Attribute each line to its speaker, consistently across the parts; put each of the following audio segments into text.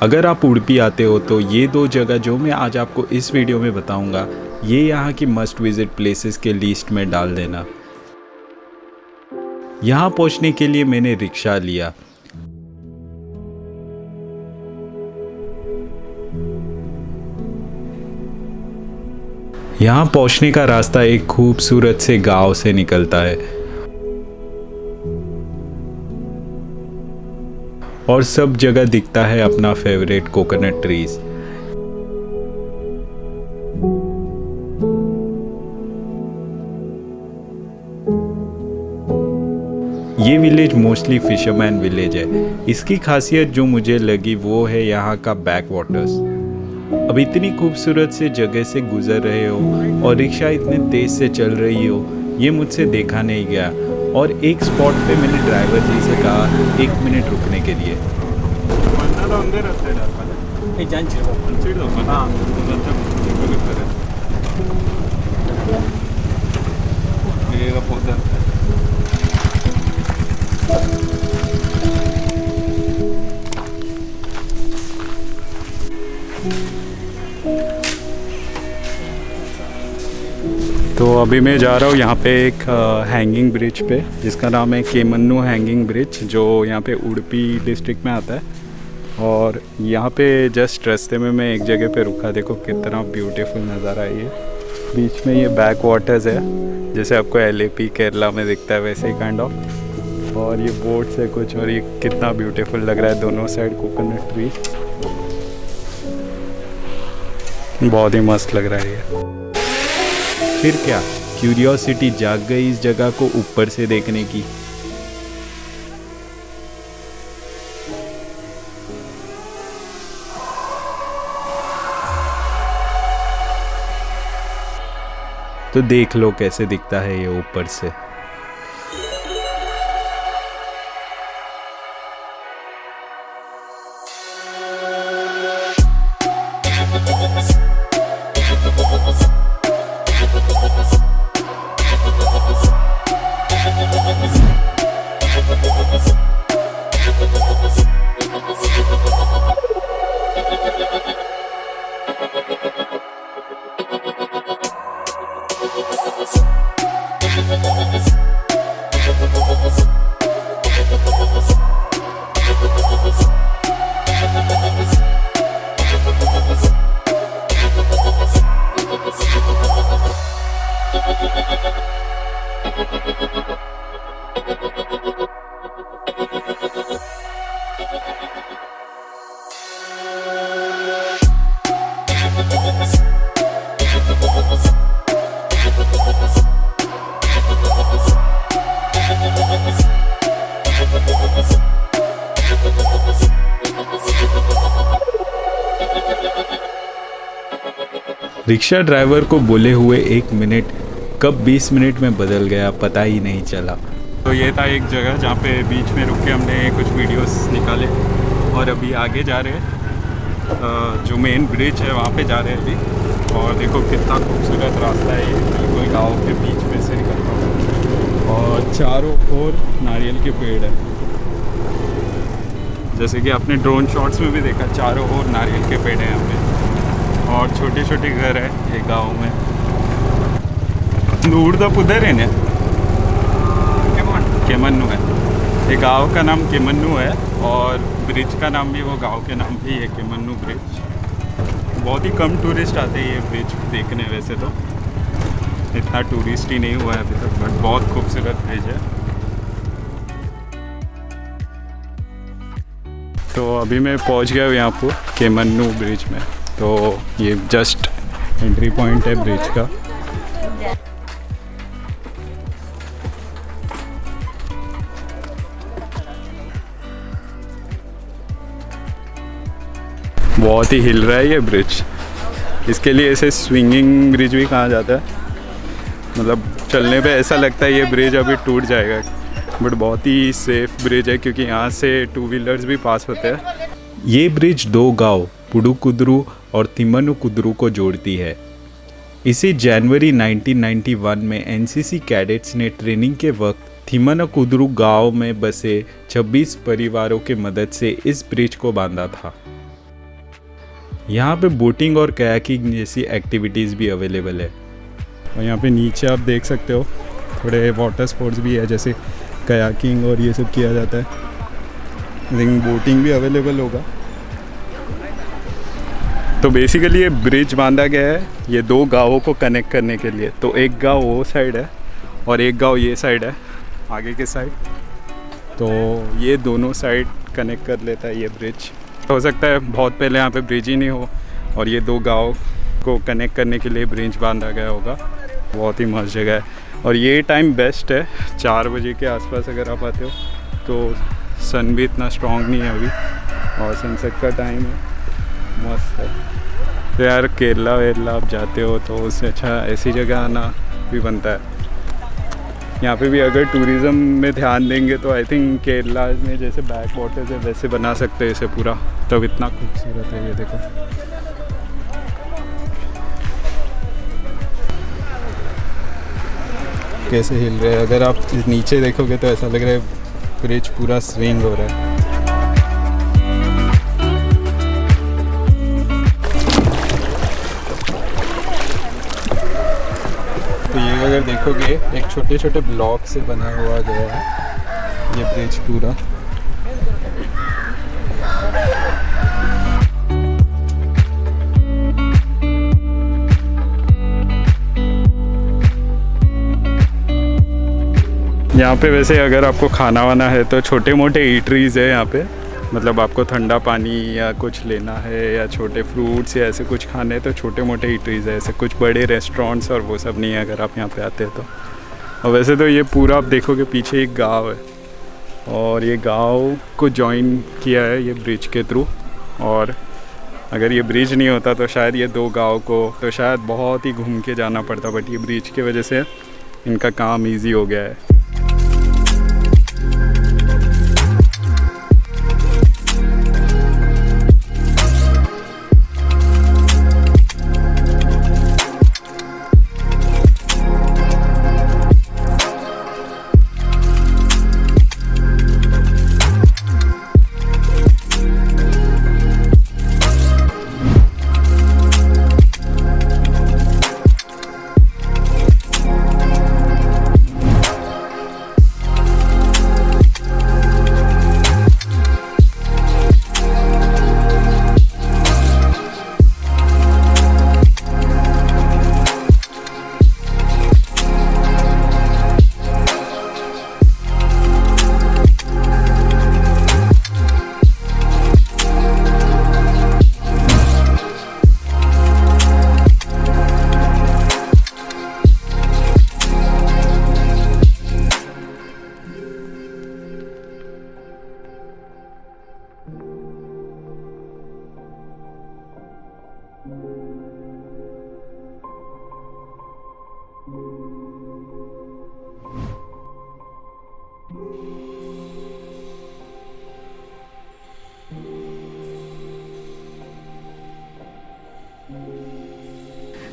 Speaker 1: अगर आप उडुपी आते हो तो ये दो जगह जो मैं आज आपको इस वीडियो में बताऊंगा, ये यहाँ की मस्ट विजिट प्लेसेस के लिस्ट में डाल देना। यहाँ पहुँचने के लिए मैंने रिक्शा लिया। यहाँ पहुँचने का रास्ता एक खूबसूरत से गांव से निकलता है और सब जगह दिखता है अपना फेवरेट कोकोनट ट्रीज। ये विलेज मोस्टली फिशरमैन विलेज है। इसकी खासियत जो मुझे लगी वो है यहाँ का बैक वाटर्स। अब इतनी खूबसूरत से जगह से गुजर रहे हो और रिक्शा इतने तेज से चल रही हो, ये मुझसे देखा नहीं गया। और एक स्पॉट पे मैंने ड्राइवर जी से कहा 1 मिनट रुकने के लिए। तो अभी मैं जा रहा हूँ यहाँ पे एक हैंगिंग ब्रिज पे, जिसका नाम है केमन्नू हैंगिंग ब्रिज, जो यहाँ पे उडुपी डिस्ट्रिक्ट में आता है। और यहाँ पे जस्ट रास्ते में मैं एक जगह पे रुका। देखो कितना ब्यूटीफुल नज़ारा है ये। बीच में ये बैक वाटर्स है, जैसे आपको LAP केरला में दिखता है वैसे ही काइंड ऑफ। और ये बोट्स है कुछ, और ये कितना ब्यूटीफुल लग रहा है। दोनों साइड कोकोनट ट्री, बहुत ही मस्त लग रहा है ये। फिर क्या, क्यूरियोसिटी जाग गई इस जगह को ऊपर से देखने की। तो देख लो कैसे दिखता है ये ऊपर से। रिक्शा ड्राइवर को बोले हुए 1 मिनट कब 20 मिनट में बदल गया पता ही नहीं चला। तो ये था एक जगह जहाँ पे बीच में रुक के हमने कुछ वीडियोस निकाले और अभी आगे जा रहे हैं। जो मेन ब्रिज है वहाँ पे जा रहे हैं अभी। और देखो कितना खूबसूरत रास्ता है ये, बिल्कुल गाँव के बीच में से निकलता हुआ। और चारों ओर नारियल के पेड़ है, जैसे कि आपने ड्रोन शॉट्स में भी देखा, चारों ओर नारियल के पेड़ हैं यहाँ पे। और छोटे छोटे घर है ये गांव में। दूर तक उधर है ना केमन्नू है। ये गांव का नाम केमन्नू है और ब्रिज का नाम भी वो गांव के नाम भी है, केमन्नू ब्रिज। बहुत ही कम टूरिस्ट आते हैं ये ब्रिज देखने, वैसे तो इतना टूरिस्ट ही नहीं हुआ है अभी तक, बट बहुत खूबसूरत ब्रिज है। तो अभी मैं पहुंच गया यहाँ पर केमन्नू ब्रिज में। तो ये जस्ट एंट्री पॉइंट है ब्रिज का। बहुत ही हिल रहा है ये ब्रिज। इसके लिए ऐसे स्विंगिंग ब्रिज भी कहा जाता है। मतलब चलने पे ऐसा लगता है ये ब्रिज अभी टूट जाएगा, बट बहुत ही सेफ ब्रिज है क्योंकि यहाँ से 2 व्हीलर्स भी पास होते हैं। ये ब्रिज 2 गांव पुडुकुद्रु और तिम्मनुकुद्रु को जोड़ती है। इसे जनवरी 1991 में एनसीसी कैडेट्स ने ट्रेनिंग के वक्त तिम्मनुकुद्रु गांव में बसे 26 परिवारों के मदद से इस ब्रिज को बांधा था। यहाँ पे बोटिंग और कयाकिंग जैसी एक्टिविटीज़ भी अवेलेबल है। और यहाँ पे नीचे आप देख सकते हो थोड़े वाटर स्पोर्ट्स भी है, जैसे कयाकिंग और ये सब किया जाता है। आई थिंक बोटिंग भी अवेलेबल होगा। तो बेसिकली ये ब्रिज बांधा गया है ये दो गाँवों को कनेक्ट करने के लिए। तो एक गाँव वो साइड है और एक गाँव ये साइड है, आगे के साइड। तो ये दोनों साइड कनेक्ट कर लेता है ये ब्रिज। हो सकता है बहुत पहले यहाँ पे ब्रिज ही नहीं हो और ये दो गाँव को कनेक्ट करने के लिए ब्रिज बांधा गया होगा। बहुत ही मस्त जगह है और ये टाइम बेस्ट है 4 बजे के आसपास अगर आप आते हो तो सन भी इतना स्ट्रॉन्ग नहीं है अभी और सनसेट का टाइम है, मस्त है। तो यार केरला वेरला आप जाते हो तो उससे अच्छा ऐसी जगह आना भी बनता है। यहाँ पे भी अगर टूरिज़्म में ध्यान देंगे तो आई थिंक केरला में जैसे बैक वाटर्स है वैसे बना सकते हैं इसे पूरा, तब इतना खूबसूरत है। ये देखो कैसे हिल रहे हैं। अगर आप नीचे देखोगे तो ऐसा लग रहा है ब्रिज पूरा स्विंग हो रहा है। तो ये अगर देखोगे एक छोटे छोटे ब्लॉक से बना हुआ गया है ये ब्रिज पूरा। यहाँ पे वैसे अगर आपको खाना वाना है तो छोटे मोटे ईटरीज़ है यहाँ पे, मतलब आपको ठंडा पानी या कुछ लेना है या छोटे फ्रूट्स या ऐसे कुछ खाने तो छोटे मोटे ईटरीज़ है, ऐसे कुछ बड़े रेस्टोरेंट्स और वो सब नहीं है अगर आप यहाँ पे आते हैं तो। और वैसे तो ये पूरा आप देखोगे पीछे एक गांव है और ये गांव को जॉइन किया है ये ब्रिज के थ्रू। और अगर ये ब्रिज नहीं होता तो शायद ये दो गांव को तो शायद बहुत ही घूम के जाना पड़ता, बट ये ब्रिज की वजह से इनका काम ईजी हो गया है।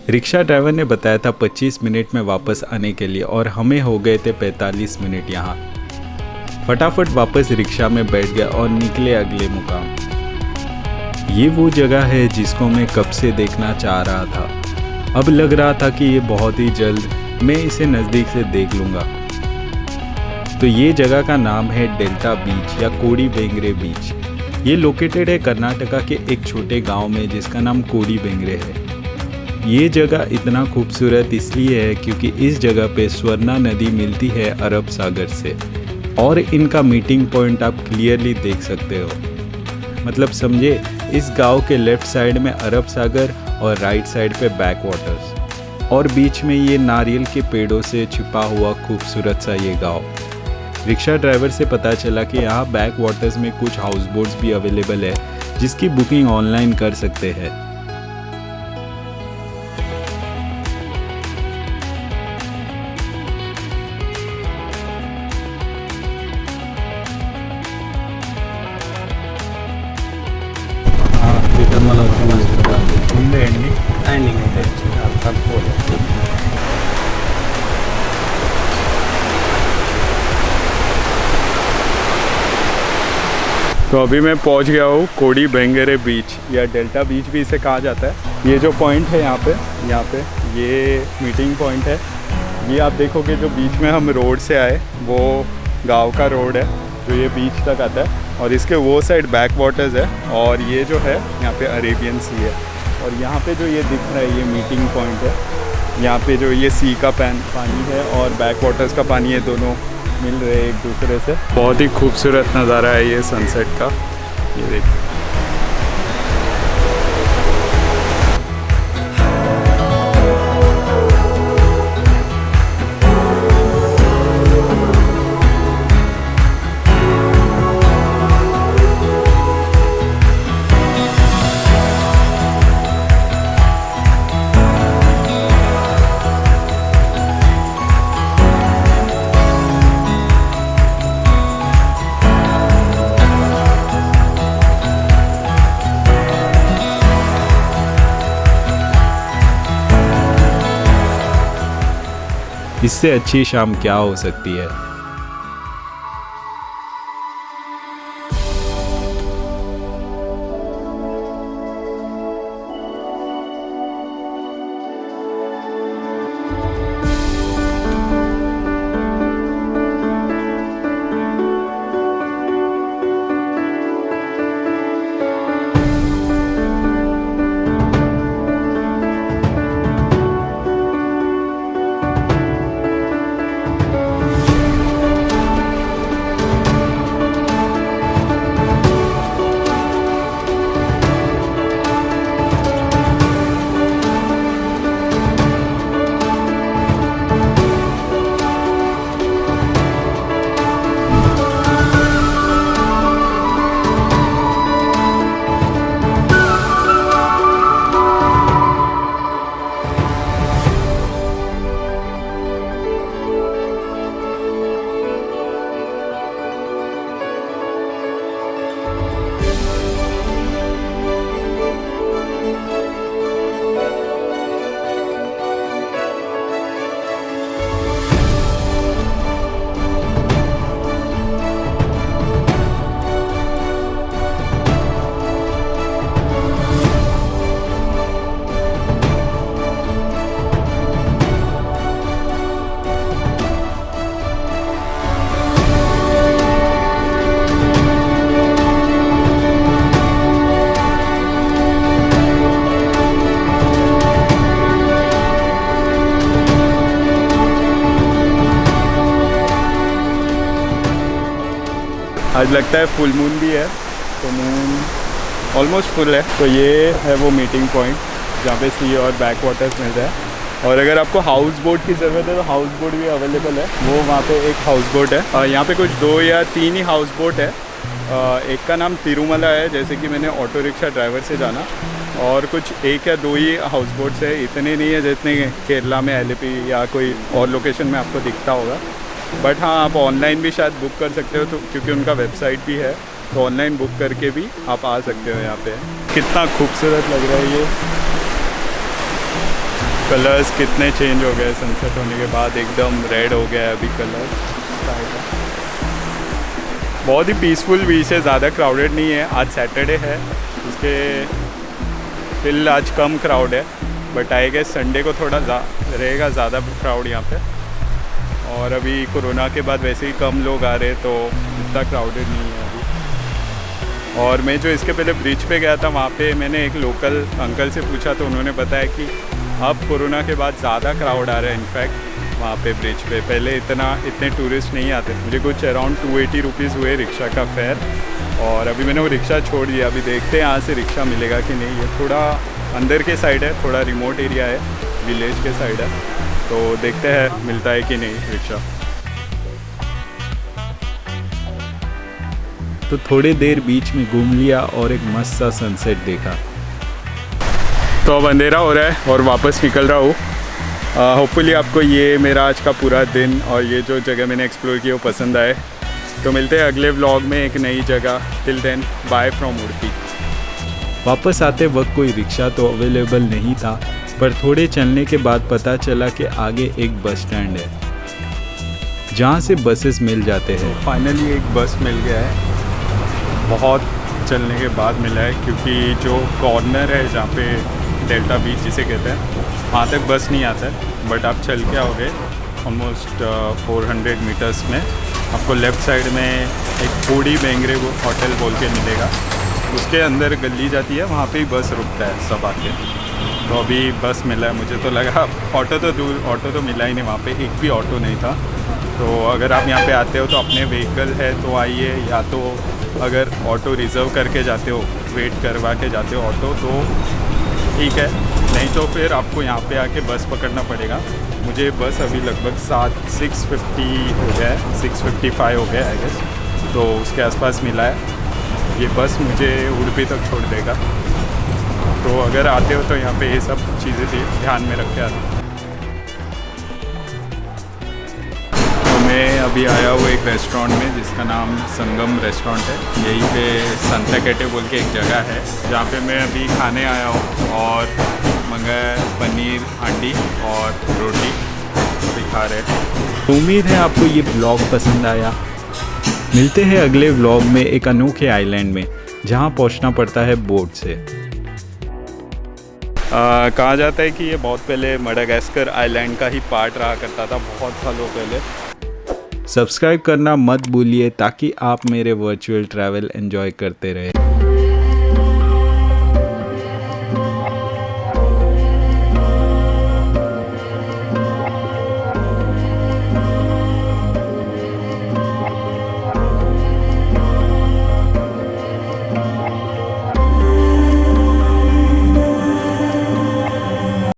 Speaker 1: रिक्शा ड्राइवर ने बताया था 25 मिनट में वापस आने के लिए और हमें हो गए थे 45 मिनट यहाँ। फटाफट वापस रिक्शा में बैठ गया और निकले अगले मुकाम। ये वो जगह है जिसको मैं कब से देखना चाह रहा था। अब लग रहा था कि ये बहुत ही जल्द मैं इसे नज़दीक से देख लूँगा। तो ये जगह का नाम है डेल्टा बीच या कोडी बेंगरे बीच। ये लोकेटेड है कर्नाटका के एक छोटे गांव में जिसका नाम कोडी बेंगरे है। ये जगह इतना खूबसूरत इसलिए है क्योंकि इस जगह पे स्वर्णा नदी मिलती है अरब सागर से और इनका मीटिंग पॉइंट आप क्लियरली देख सकते हो। मतलब समझे, इस गांव के लेफ्ट साइड में अरब सागर और राइट साइड पे बैक वाटर्स और बीच में ये नारियल के पेड़ों से छिपा हुआ खूबसूरत सा ये गांव। रिक्शा ड्राइवर से पता चला कि यहाँ बैक वाटर्स में कुछ हाउस बोट्स भी अवेलेबल है जिसकी बुकिंग ऑनलाइन कर सकते हैं। ముందే ఎండింగ్ అయితే తక్కువ तो अभी मैं पहुंच गया हूँ कोडी बेंगेरे बीच या डेल्टा बीच भी इसे कहा जाता है। ये जो पॉइंट है यहाँ पे ये मीटिंग पॉइंट है। ये आप देखोगे जो बीच में हम रोड से आए वो गांव का रोड है जो ये बीच तक आता है, और इसके वो साइड बैक वाटर्स है, और ये जो है यहाँ पे अरेबियन सी है। और यहाँ पे जो ये दिख रहा है ये मीटिंग पॉइंट है। यहाँ पे जो ये सी का पानी है और बैक वाटर्स का पानी है, दोनों मिल रहे हैं एक दूसरे से। बहुत ही खूबसूरत नज़ारा है ये सनसेट का। ये देखिए,
Speaker 2: इससे अच्छी शाम क्या हो सकती है।
Speaker 1: आज लगता है फुल मून भी है, तो मून ऑलमोस्ट फुल है। तो ये है वो मीटिंग पॉइंट जहाँ पे सी और बैक वाटर्स मिल रहा है। और अगर आपको हाउस बोट की ज़रूरत है तो हाउस बोट भी अवेलेबल है। वो वहाँ पे एक हाउस बोट है। यहाँ पे कुछ 2 या 3 ही हाउस बोट है। एक का नाम तिरुमला है, जैसे कि मैंने ऑटो रिक्शा ड्राइवर से जाना, और कुछ 1 या 2 ही हाउस बोट्स है। इतने नहीं है जितने केरला में एलएपी या कोई और लोकेशन में आपको दिखता होगा। बट हाँ, आप ऑनलाइन भी शायद बुक कर सकते हो, तो क्योंकि उनका वेबसाइट भी है, तो ऑनलाइन बुक करके भी आप आ सकते हो यहाँ पे। कितना खूबसूरत लग रहा है ये। कलर्स कितने चेंज हो गए सनसेट होने के बाद, एकदम रेड हो गया है अभी कलर। बहुत ही पीसफुल बीच है, ज़्यादा क्राउडेड नहीं है। आज सैटरडे है, उसके फिल आज कम क्राउड है, बट आई गेस संडे को थोड़ा रहेगा ज़्यादा क्राउड यहाँ पे। और अभी कोरोना के बाद वैसे ही कम लोग आ रहे, तो इतना क्राउडेड नहीं है अभी। और मैं जो इसके पहले ब्रिज पे गया था, वहाँ पे मैंने एक लोकल अंकल से पूछा, तो उन्होंने बताया कि अब कोरोना के बाद ज़्यादा क्राउड आ रहा है। इनफैक्ट वहाँ पे ब्रिज पे पहले इतने टूरिस्ट नहीं आते। मुझे कुछ अराउंड 280 रुपीज़ हुए रिक्शा का फेयर, और अभी मैंने वो रिक्शा छोड़ दिया। अभी देखते हैं यहाँ से रिक्शा मिलेगा कि नहीं। ये थोड़ा अंदर के साइड है, थोड़ा रिमोट एरिया है, विलेज के साइड है, तो देखते हैं मिलता है कि नहीं रिक्शा।
Speaker 2: तो थोड़ी देर बीच में घूम लिया और एक मस्त सा सनसेट देखा।
Speaker 1: तो अब अंधेरा हो रहा है और वापस निकल रहा हूँ। होपफुली आपको ये मेरा आज का पूरा दिन और ये जो जगह मैंने एक्सप्लोर की वो पसंद आए। तो मिलते हैं अगले व्लॉग में एक नई जगह। Till then, bye from Udupi.
Speaker 2: वापस आते वक्त कोई रिक्शा तो अवेलेबल नहीं था, पर थोड़े चलने के बाद पता चला कि आगे एक बस स्टैंड है जहाँ से बसेस मिल जाते हैं।
Speaker 1: फाइनली एक बस मिल गया है। बहुत चलने के बाद मिला है, क्योंकि जो कॉर्नर है जहाँ पे डेल्टा बीच जिसे कहते हैं, वहाँ तक बस नहीं आता है। बट आप चल के आओगे ऑलमोस्ट 400 मीटर्स में, आपको लेफ़्ट साइड में एक बूढ़ी बेंगरे होटल बोल के मिलेगा। उसके अंदर गली जाती है, वहाँ पे ही बस रुकता है सब आके। तो अभी बस मिला है, मुझे तो लगा ऑटो तो मिला ही नहीं, वहाँ पे एक भी ऑटो नहीं था। तो अगर आप यहाँ पे आते हो तो अपने व्हीकल है तो आइए, या तो अगर ऑटो रिज़र्व करके जाते हो, वेट करवा के जाते हो ऑटो, तो ठीक है, नहीं तो फिर आपको यहाँ पे आके बस पकड़ना पड़ेगा। मुझे बस अभी लगभग 6:50 हो गया है, 6:55 हो गया है आई गेस, तो उसके आसपास मिला है। ये बस मुझे उडुपी तक छोड़ देगा। तो अगर आते हो तो यहाँ पे ये सब चीज़ें ध्यान में रख के आना। तो मैं अभी आया हूँ एक रेस्टोरेंट में जिसका नाम संगम रेस्टोरेंट है। यहीं पे संताकेटे बोल के एक जगह है जहाँ पे मैं अभी खाने आया हूँ, और मंगाया पनीर हांडी और रोटी भी खा रहे।
Speaker 2: उम्मीद है आपको ये ब्लॉग पसंद आया। मिलते हैं अगले व्लॉग में एक अनोखे आइलैंड में जहां पहुंचना पड़ता है बोट से।
Speaker 1: कहा जाता है कि ये बहुत पहले मडागास्कर आइलैंड का ही पार्ट रहा करता था, बहुत सालों पहले।
Speaker 2: सब्सक्राइब करना मत भूलिए ताकि आप मेरे वर्चुअल ट्रैवल एंजॉय करते रहें।